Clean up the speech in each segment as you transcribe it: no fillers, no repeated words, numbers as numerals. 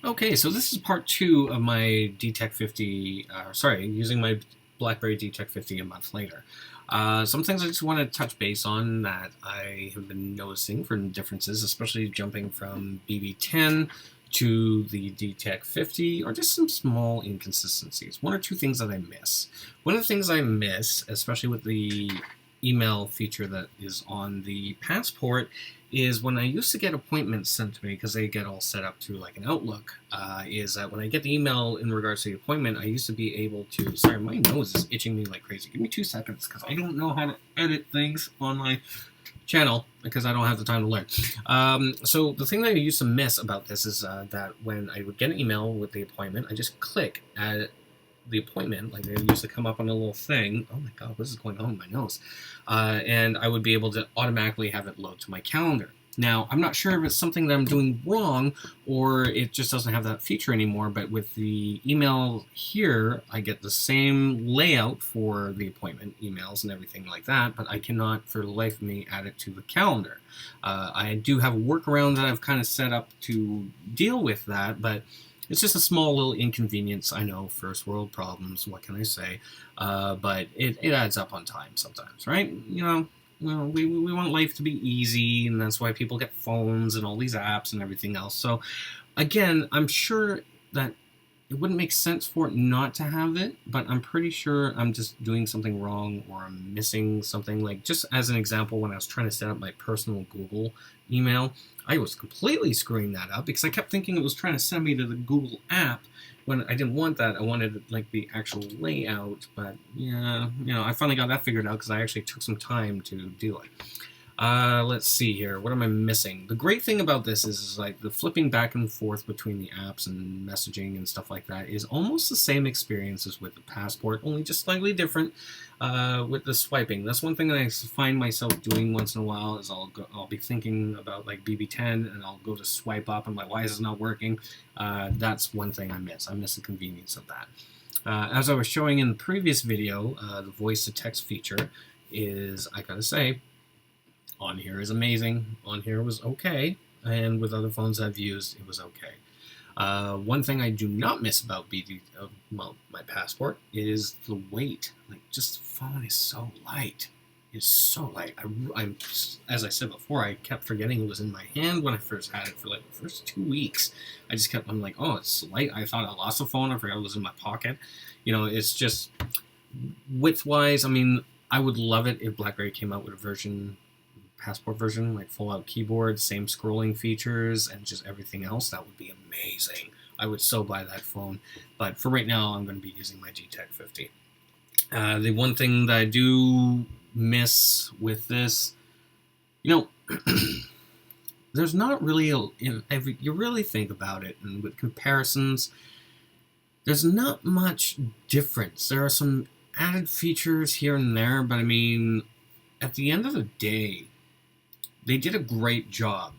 Okay, so this is part 2 of my DTEK 50, using my Blackberry DTEK 50 a month later. Some things I just want to touch base on that I have been noticing for differences, especially jumping from BB10 to the DTEK 50, or just some small inconsistencies. One or two things that I miss. One of the things I miss, especially with the email feature that is on the Passport, is when I used to get appointments sent to me, because they get all set up through like an Outlook, is that when I get the email in regards to the appointment, I used to be able to, sorry, my nose is itching me like crazy. Give me 2 seconds, because I don't know how to edit things on my channel, because I don't have the time to learn. So the thing that I used to miss about this is that when I would get an email with the appointment, I just click at the appointment, like it used to come up on a little thing. Oh my god, what is going on with my nose? And I would be able to automatically have it load to my calendar. Now, I'm not sure if it's something that I'm doing wrong or it just doesn't have that feature anymore, but with the email here, I get the same layout for the appointment emails and everything like that, but I cannot, for the life of me, add it to the calendar. I do have a workaround that I've kind of set up to deal with that, but it's just a small little inconvenience. I know, first world problems, what can I say? But it adds up on time sometimes, right? We want life to be easy, and that's why people get phones and all these apps and everything else. So, again, I'm sure that it wouldn't make sense for it not to have it, but I'm pretty sure I'm just doing something wrong or I'm missing something. Like, just as an example, when I was trying to set up my personal Google email, I was completely screwing that up because I kept thinking it was trying to send me to the Google app when I didn't want that. I wanted like the actual layout, but yeah, I finally got that figured out because I actually took some time to do it. Let's see here. What am I missing? The great thing about this is like the flipping back and forth between the apps and messaging and stuff like that is almost the same experience as with the Passport, only just slightly different with the swiping. That's one thing that I find myself doing once in a while is I'll be thinking about like BB10 and I'll go to swipe up and I'm like, why is this not working? That's one thing I miss. I miss the convenience of that. As I was showing in the previous video, the voice to text feature is, I gotta say, on here is amazing. On here was okay, and with other phones I've used, it was okay. One thing I do not miss about my Passport is the weight. Like, just the phone is so light. It's so light. I'm, as I said before, I kept forgetting it was in my hand when I first had it for like the first 2 weeks. I'm like, oh, it's light. I thought I lost the phone. I forgot it was in my pocket. It's just width-wise. I mean, I would love it if BlackBerry came out with a Passport version, like full-out keyboard, same scrolling features, and just everything else. That would be amazing. I would so buy that phone. But for right now, I'm going to be using my DTEK 50. The one thing that I do miss with this, there's not really, you really think about it, and with comparisons, there's not much difference. There are some added features here and there, but I mean, at the end of the day, they did a great job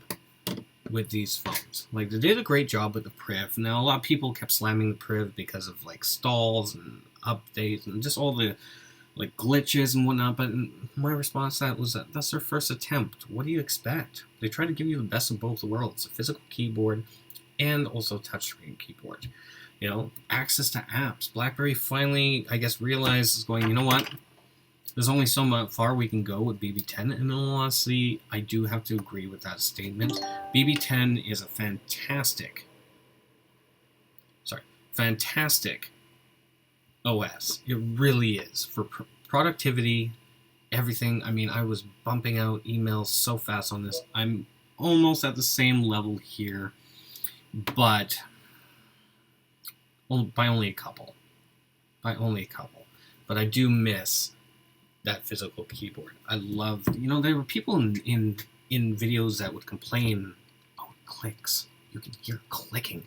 with these phones. Like, they did a great job with the priv. Now, a lot of people kept slamming the priv because of, like, stalls and updates and just all the, like, glitches and whatnot, but my response to that was that that's their first attempt. What do you expect? They try to give you the best of both worlds, a physical keyboard and also touchscreen keyboard. Access to apps. BlackBerry finally, I guess, realized, going, you know what? There's only so far we can go with BB10, and honestly, I do have to agree with that statement. BB10 is a fantastic OS. It really is. For productivity, everything. I mean, I was bumping out emails so fast on this. I'm almost at the same level here, but by only a couple. But I do miss that physical keyboard. I love, there were people in videos that would complain, oh, it clicks. You can hear clicking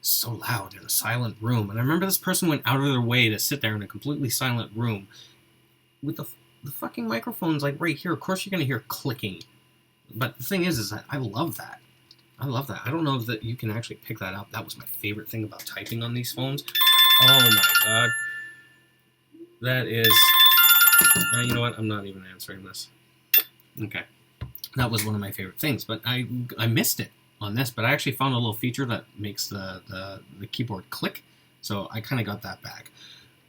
so loud in a silent room. And I remember this person went out of their way to sit there in a completely silent room with the fucking microphones like right here. Of course you're going to hear clicking. But the thing is that I love that. I don't know if you can actually pick that up. That was my favorite thing about typing on these phones. Oh my god. That is... you know what? I'm not even answering this. Okay. That was one of my favorite things, but I missed it. on this, but I actually found a little feature that makes the keyboard click, so I kind of got that back.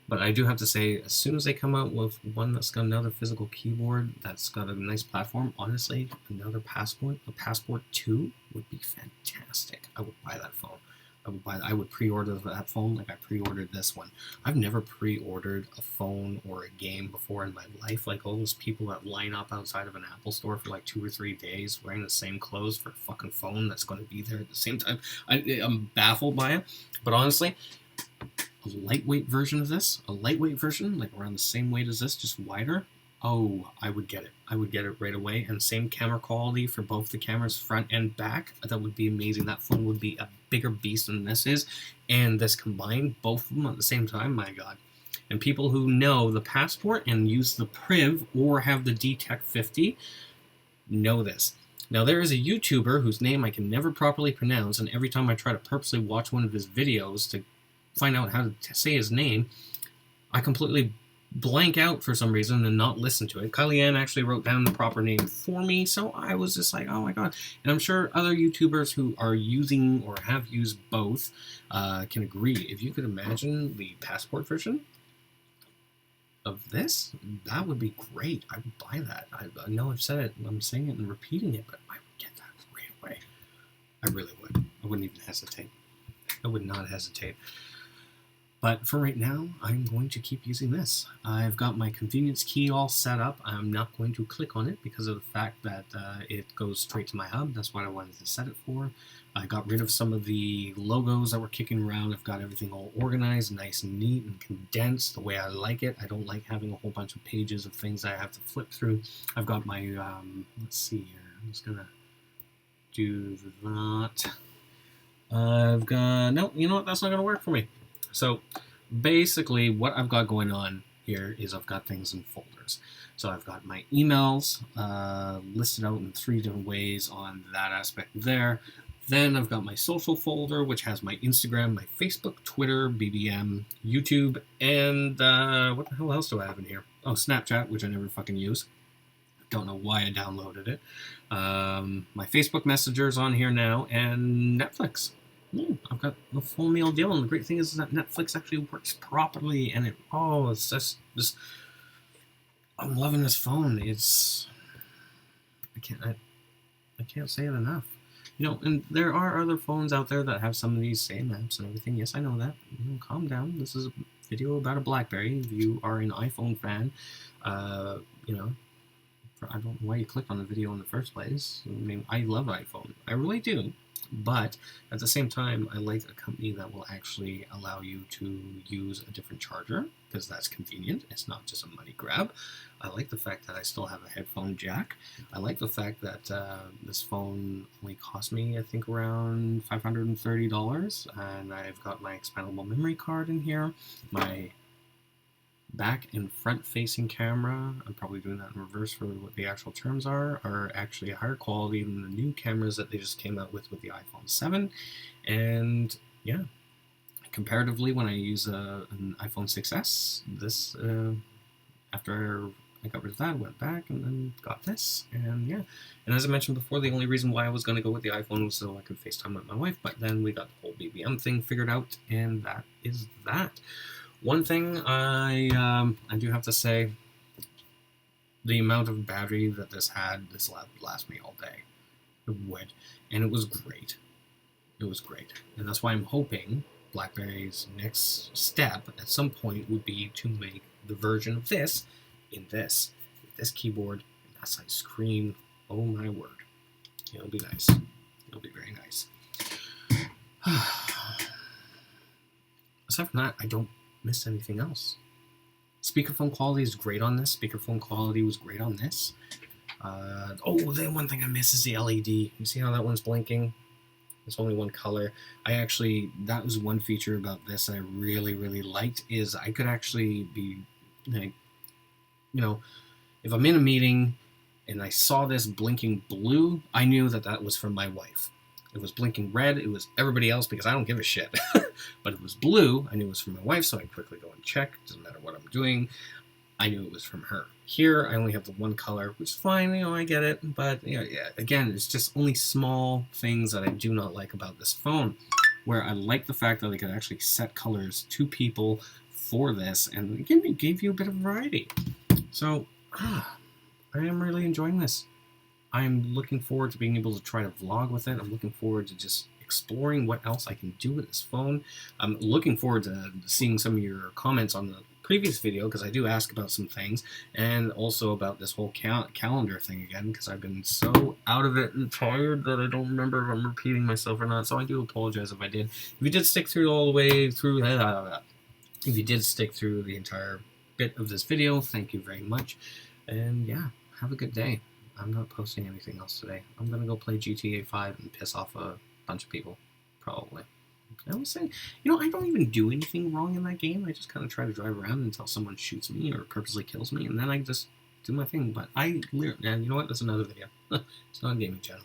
But I do have to say, as soon as they come out with one that's got another physical keyboard, that's got a nice platform, honestly, another Passport, a Passport 2 would be fantastic. I would buy that phone. I would pre-order that phone like I pre-ordered this one. I've never pre-ordered a phone or a game before in my life. Like all those people that line up outside of an Apple store for like 2 or 3 days wearing the same clothes for a fucking phone that's going to be there at the same time. I'm baffled by it. But honestly, a lightweight version of this, a lightweight version, like around the same weight as this, just wider, oh, I would get it. I would get it right away. And same camera quality for both the cameras, front and back. That would be amazing. That phone would be a bigger beast than this is. And this combined, both of them at the same time, my God. And people who know the Passport and use the Priv or have the DTEK 50 know this. Now, there is a YouTuber whose name I can never properly pronounce, and every time I try to purposely watch one of his videos to find out how to say his name, I completely blank out for some reason and not listen to it. Kylie-Ann actually wrote down the proper name for me, so I was just like, oh my God. And I'm sure other YouTubers who are using or have used both can agree. If you could imagine the Passport version of this, that would be great. I would buy that. I know I've said it, I'm saying it and repeating it, but I would get that right away. I really would. I wouldn't even hesitate. I would not hesitate. But for right now, I'm going to keep using this. I've got my convenience key all set up. I'm not going to click on it because of the fact that it goes straight to my hub. That's what I wanted to set it for. I got rid of some of the logos that were kicking around. I've got everything all organized, nice and neat and condensed the way I like it. I don't like having a whole bunch of pages of things I have to flip through. I've got my, let's see here. I'm just going to do that. I've got, no, you know what? That's not going to work for me. So basically what I've got going on here is I've got things in folders. So I've got my emails listed out in 3 different ways on that aspect there. Then I've got my social folder, which has my Instagram, my Facebook, Twitter, BBM, YouTube, and what the hell else do I have in here? Oh, Snapchat, which I never fucking use. Don't know why I downloaded it. My Facebook Messenger's on here now, and Netflix. I've got the full meal deal, and the great thing is that Netflix actually works properly, and it's just I'm loving this phone. I can't say it enough. You know, and there are other phones out there that have some of these same apps and everything. Yes, I know that. Calm down. This is a video about a Blackberry. If you are an iPhone fan, you know, I don't know why you clicked on the video in the first place. I mean, I love iPhone. I really do. But at the same time, I like a company that will actually allow you to use a different charger, because that's convenient. It's not just a money grab. I like the fact that I still have a headphone jack. I like the fact that this phone only cost me, I think, around $530, and I've got my expandable memory card in here, my back and front facing camera, I'm probably doing that in reverse for what the actual terms are actually higher quality than the new cameras that they just came out with the iPhone 7. And yeah, comparatively, when I use an iPhone 6s, this after I got rid of that, went back and then got this, and yeah. And as I mentioned before, the only reason why I was going to go with the iPhone was so I could FaceTime with my wife, but then we got the whole BBM thing figured out, and that is that. One thing I do have to say, the amount of battery that this had, this would last me all day. It would. And it was great. It was great. And that's why I'm hoping BlackBerry's next step at some point would be to make the version of this in this. With this keyboard and that size screen. Oh my word. It'll be nice. It'll be very nice. Aside from that, I don't miss anything else. Speakerphone quality is great on this. Speakerphone quality was great on this. Then one thing I miss is the LED. You see how that one's blinking? It's only one color. That was one feature about this I really, really liked, is I could actually be, like, you know, if I'm in a meeting and I saw this blinking blue, I knew that that was from my wife. It was blinking red, it was everybody else because I don't give a shit. But it was blue, I knew it was from my wife, so I quickly go and check. Doesn't matter what I'm doing. I knew it was from her. Here, I only have the one color, which is fine, I get it, but, yeah, again, it's just only small things that I do not like about this phone, where I like the fact that I could actually set colors to people for this, and again, it gave you a bit of variety. So, I am really enjoying this. I'm looking forward to being able to try to vlog with it. I'm looking forward to just exploring what else I can do with this phone. I'm looking forward to seeing some of your comments on the previous video, because I do ask about some things, and also about this whole calendar thing again, because I've been so out of it and tired that I don't remember if I'm repeating myself or not, so I do apologize if I did. If you did stick through all the way through, if you did stick through the entire bit of this video, thank you very much, and yeah, have a good day. I'm not posting anything else today. I'm gonna go play GTA 5 and piss off a bunch of people, probably. I was saying, I don't even do anything wrong in that game. I just kind of try to drive around until someone shoots me or purposely kills me, and then I just do my thing. But you know what? That's another video. It's not a gaming channel.